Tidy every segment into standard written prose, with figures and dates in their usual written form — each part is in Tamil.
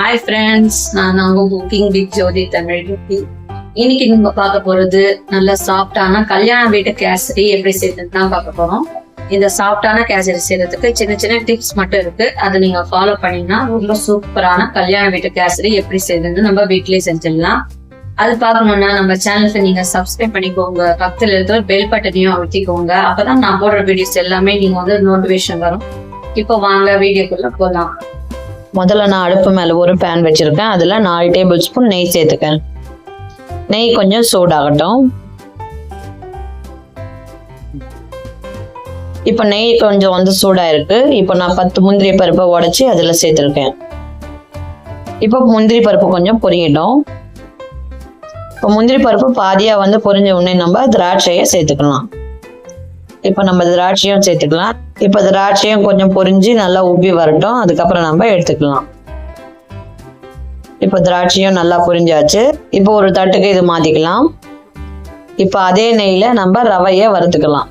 ஹாய் ஃப்ரெண்ட்ஸ், நான் உங்க cooking with Jothi Tamil cooking. இன்னைக்கு நீங்க பார்க்க போறது நல்ல சாஃப்டான கல்யாண வீட்டு கேசரி எப்படி செய்யறதுன்னு தான் பார்க்க போறோம். இந்த சாஃப்டான கேசரி செய்யறதுக்கு சின்ன சின்ன டிப்ஸ் மட்டும் இருக்கு. அதை நீங்க ஃபாலோ பண்ணீங்கன்னா ரொம்ப சூப்பரான கல்யாண வீட்டு கேசரி எப்படி செய்யறதுன்னு நம்ம வீட்லயே செஞ்சிடலாம். அது பார்க்கணும்னா நம்ம சேனலுக்கு நீங்க சப்ஸ்கிரைப் பண்ணிக்கோங்க, பக்கத்துல இருக்கிற பெல் பட்டனையும் அழுத்திக்கோங்க. அப்பதான் நான் போடுற வீடியோஸ் எல்லாமே நீங்க வந்து நோட்டிபிகேஷன் வரும். இப்போ வாங்க வீடியோக்குள்ள போகலாம். முதல்ல நான் அடுப்பு மேலே ஒரு பேன் வச்சுருக்கேன். அதில் 4 டேபிள் ஸ்பூன் நெய் சேர்த்துக்கேன். நெய் கொஞ்சம் சூடாகட்டும். இப்போ நெய் கொஞ்சம் வந்து சூடாக இருக்கு. இப்போ நான் 10 முந்திரி பருப்பை உடச்சி அதில் சேர்த்துருக்கேன். இப்போ முந்திரி பருப்பு கொஞ்சம் பொரியட்டும். இப்போ முந்திரி பருப்பு பாதியாக வந்து பொரிஞ்ச உடனே நம்ம திராட்சையை சேர்த்துக்கலாம். இப்போ நம்ம திராட்சையும் சேர்த்துக்கலாம். இப்போ திராட்சையும் கொஞ்சம் பொரிஞ்சு நல்லா உப்பி வரட்டும். அதுக்கப்புறம் நம்ம எடுத்துக்கலாம். இப்போ திராட்சையும் நல்லா பொரிஞ்சாச்சு. இப்போ ஒரு தட்டுக்கு இது மாற்றிக்கலாம். இப்போ அதே நெய்யில் நம்ம ரவையை வறுத்துக்கலாம்.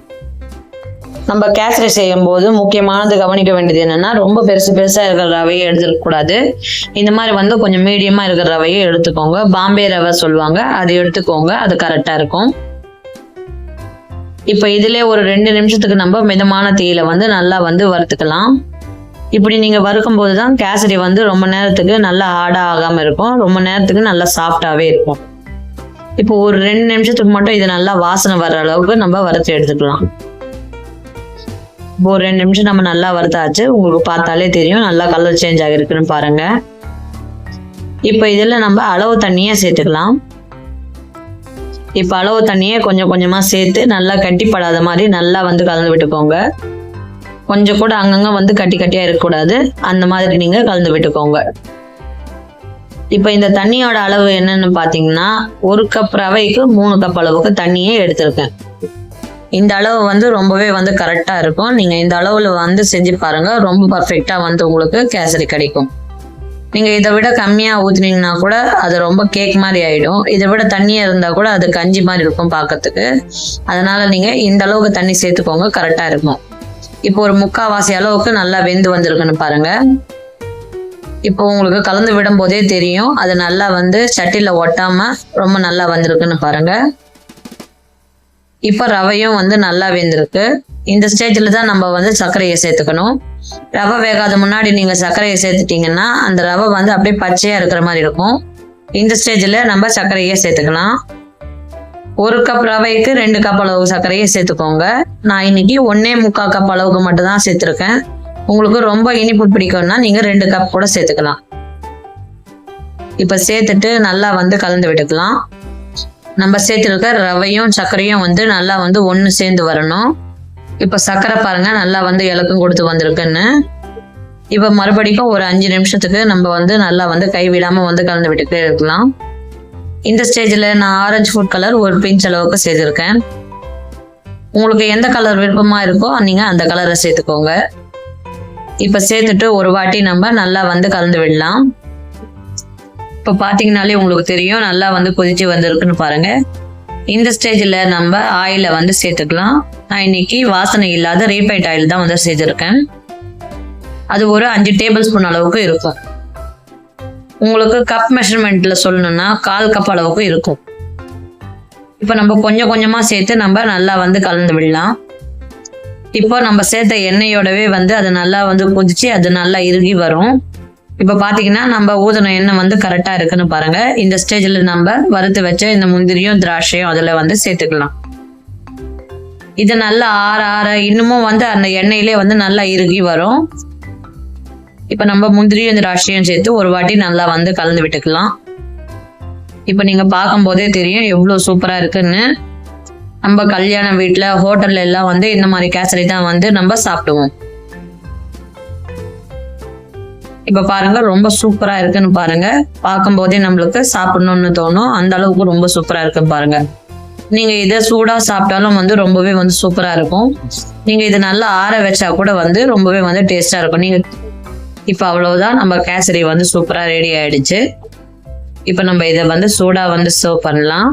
நம்ம கேசரி செய்யும் போது முக்கியமானது கவனிக்க வேண்டியது என்னன்னா, ரொம்ப பெருசாக இருக்கிற ரவையை எடுத்துக்கூடாது. இந்த மாதிரி வந்து கொஞ்சம் மீடியமாக இருக்கிற ரவையை எடுத்துக்கோங்க. பாம்பே ரவை சொல்லுவாங்க, அது எடுத்துக்கோங்க. அது கரெக்டாக இருக்கும். இப்போ இதிலே ஒரு 2 நிமிஷத்துக்கு நம்ம மிதமான தீயில வந்து நல்லா வந்து வறுத்துக்கலாம். இப்படி நீங்கள் வறுக்கும் போது தான் கேசரி வந்து ரொம்ப நேரத்துக்கு நல்லா ஹார்டாக ஆகாமல் இருக்கும். ரொம்ப நேரத்துக்கு நல்லா சாஃப்டாகவே இருக்கும். இப்போ ஒரு 2 நிமிஷத்துக்கு மட்டும் இது நல்லா வாசனை வர்ற அளவுக்கு நம்ம வறுத்து எடுத்துக்கலாம். இப்போ ஒரு 2 நிமிஷம் நம்ம நல்லா வறுத்தாச்சு. உங்களுக்கு பார்த்தாலே தெரியும் நல்லா கலர் சேஞ்ச் ஆகிருக்குன்னு பாருங்க. இப்போ இதில் நம்ம அளவு தண்ணியை சேர்த்துக்கலாம். இப்போ அளவு தண்ணியை கொஞ்சம் கொஞ்சமாக சேர்த்து நல்லா கட்டிப்படாத மாதிரி நல்லா வந்து கலந்து விட்டுக்கோங்க. கொஞ்சம் கூட அங்கங்கே வந்து கட்டியாக இருக்கக்கூடாது. அந்த மாதிரி நீங்கள் கலந்து விட்டுக்கோங்க. இப்போ இந்த தண்ணியோட அளவு என்னன்னு பார்த்தீங்கன்னா, 1 கப் ரவைக்கு 3 கப் அளவுக்கு தண்ணியே எடுத்திருக்கேன். இந்த அளவு வந்து ரொம்பவே வந்து கரெக்டாக இருக்கும். நீங்கள் இந்த அளவில் வந்து செஞ்சு பாருங்கள். ரொம்ப பர்ஃபெக்டாக வந்து உங்களுக்கு கேசரி கிடைக்கும். நீங்கள் இதை விட கம்மியாக ஊற்றுனீங்கன்னா கூட அது ரொம்ப கேக் மாதிரி ஆகிடும். இதை விட தண்ணியாக இருந்தால் கூட அது கஞ்சி மாதிரி இருக்கும் பார்க்கறதுக்கு. அதனால் நீங்கள் இந்த அளவுக்கு தண்ணி சேர்த்துக்கோங்க, கரெக்டாக இருக்கும். இப்போ ஒரு 3/4 அளவுக்கு நல்லா வெந்து வந்திருக்குன்னு பாருங்கள். இப்போ உங்களுக்கு கலந்து விடும் போதே தெரியும், அது நல்லா வந்து சட்டியில் ஒட்டாமல் ரொம்ப நல்லா வந்திருக்குன்னு பாருங்கள். இப்போ ரவையும் வந்து நல்லா வெந்திருக்கு. இந்த ஸ்டேஜில் தான் நம்ம வந்து சர்க்கரையை சேர்த்துக்கணும். ரவை வேகாத முன்னாடி நீங்கள் சர்க்கரையை சேர்த்துட்டிங்கன்னா அந்த ரவை வந்து அப்படியே பச்சையாக இருக்கிற மாதிரி இருக்கும். இந்த ஸ்டேஜில் நம்ம சர்க்கரையை சேர்த்துக்கலாம். 1 கப் ரவைக்கு 2 கப் அளவு சர்க்கரையை சேர்த்துக்கோங்க. நான் இன்னைக்கு 1.25 கப் அளவுக்கு மட்டும் தான் சேர்த்துருக்கேன். உங்களுக்கு ரொம்ப இனிப்பு பிடிக்கும்னா நீங்கள் 2 கப் கூட சேர்த்துக்கலாம். இப்போ சேர்த்துட்டு நல்லா வந்து கலந்து விட்டுக்கலாம். நம்ம சேர்த்துருக்க ரவையும் சர்க்கரையும் வந்து நல்லா வந்து ஒன்று சேர்ந்து வரணும். இப்போ சர்க்கரை பாருங்க நல்லா வந்து இலக்கம் கொடுத்து வந்திருக்குன்னு. இப்போ மறுபடியும் ஒரு 5 நிமிஷத்துக்கு நம்ம வந்து நல்லா வந்து கைவிடாமல் வந்து கலந்து விட்டுட்டே இருக்கலாம். இந்த ஸ்டேஜில் நான் ஆரஞ்சு ஃபுட் கலர் ஒரு பிஞ்ச் அளவுக்கு சேர்த்துருக்கேன். உங்களுக்கு எந்த கலர் விருப்பமாக இருக்கோ நீங்கள் அந்த கலரை சேர்த்துக்கோங்க. இப்போ சேர்த்துட்டு ஒரு வாட்டி நம்ம நல்லா வந்து கலந்து விடலாம். இப்போ பார்த்தீங்கனாலே உங்களுக்கு தெரியும் நல்லா வந்து கொதிச்சு வந்திருக்குன்னு பாருங்க. இந்த ஸ்டேஜில் நம்ம ஆயிலை வந்து சேர்த்துக்கலாம். நான் இன்னைக்கு வாசனை இல்லாத ரீஃபைண்ட் ஆயில் தான் வந்து சேர்த்துருக்கேன். அது ஒரு 5 டேபிள் ஸ்பூன் அளவுக்கு இருக்கும். உங்களுக்கு கப் மெஷர்மெண்ட்டில் சொல்லணும்னா 1/4 கப் அளவுக்கு இருக்கும். இப்போ நம்ம கொஞ்சம் கொஞ்சமாக சேர்த்து நம்ம நல்லா வந்து கலந்து விடலாம். இப்போ நம்ம சேர்த்த எண்ணெயோடவே வந்து அது நல்லா வந்து கொதிச்சு அது நல்லா இறுகி வரும். இப்போ பார்த்தீங்கன்னா நம்ம ஊதின எண்ணெய் வந்து கரெக்டாக இருக்குன்னு பாருங்க. இந்த ஸ்டேஜில் நம்ம வறுத்து வச்ச இந்த முந்திரியும் திராட்சையும் அதில் வந்து சேர்த்துக்கலாம். இது நல்லா ஆற இன்னமும் வந்து அந்த எண்ணெயிலே வந்து நல்லா இறுகி வரும். இப்போ நம்ம முந்திரியும் திராட்சையும் சேர்த்து ஒரு வாட்டி நல்லா வந்து கலந்து விட்டுக்கலாம். இப்போ நீங்கள் பார்க்கும்போதே தெரியும் எவ்வளோ சூப்பராக இருக்குன்னு. நம்ம கல்யாண வீட்டில் ஹோட்டல்ல எல்லாம் வந்து இந்த மாதிரி கேசரி தான் வந்து நம்ம சாப்பிடுவோம். இப்போ பாருங்க ரொம்ப சூப்பராக இருக்குன்னு பாருங்க. பார்க்கும்போதே நம்மளுக்கு சாப்பிடணும்னு தோணும். அந்த அளவுக்கு ரொம்ப சூப்பராக இருக்குன்னு பாருங்க. நீங்கள் இதை சூடாக சாப்பிட்டாலும் வந்து ரொம்பவே வந்து சூப்பராக இருக்கும். நீங்கள் இதை நல்லா ஆற வச்சா கூட வந்து ரொம்பவே வந்து டேஸ்டாக இருக்கும். நீங்கள் இப்போ அவ்வளவுதான், நம்ம கேசரி வந்து சூப்பராக ரெடி ஆயிடுச்சு. இப்போ நம்ம இதை வந்து சூடாக வந்து சர்வ் பண்ணலாம்.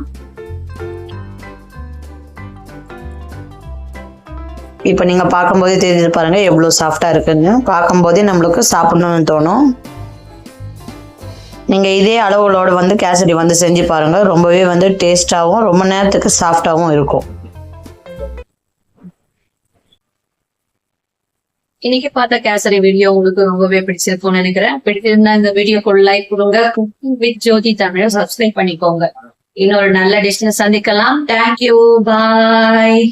இப்போ நீங்கள் பார்க்கும்போதே தெரிஞ்சு பாருங்கள் எவ்வளோ சாஃப்டாக இருக்குன்னு. பார்க்கும்போதே நம்மளுக்கு சாப்பிடணும்னு தோணும். நீங்கள் இதே அளவுகளோடு வந்து கேசரி வந்து செஞ்சு பாருங்கள். ரொம்பவே வந்து டேஸ்ட்டாகவும் ரொம்ப நேரத்துக்கு சாஃப்டாகவும் இருக்கும். இன்னைக்கு பார்த்த கேசரி வீடியோ உங்களுக்கு ரொம்பவே பிடிச்சிருக்கும்னு நினைக்கிறேன். பிடிச்சிருந்தா இந்த வீடியோக்கு லைக் கொடுங்க. குக்கிங் வித் ஜோதி தமிழை சப்ஸ்கிரைப் பண்ணிக்கோங்க. இன்னொரு நல்ல டிஷ்ல சந்திக்கலாம். தேங்க்யூ, பாய்.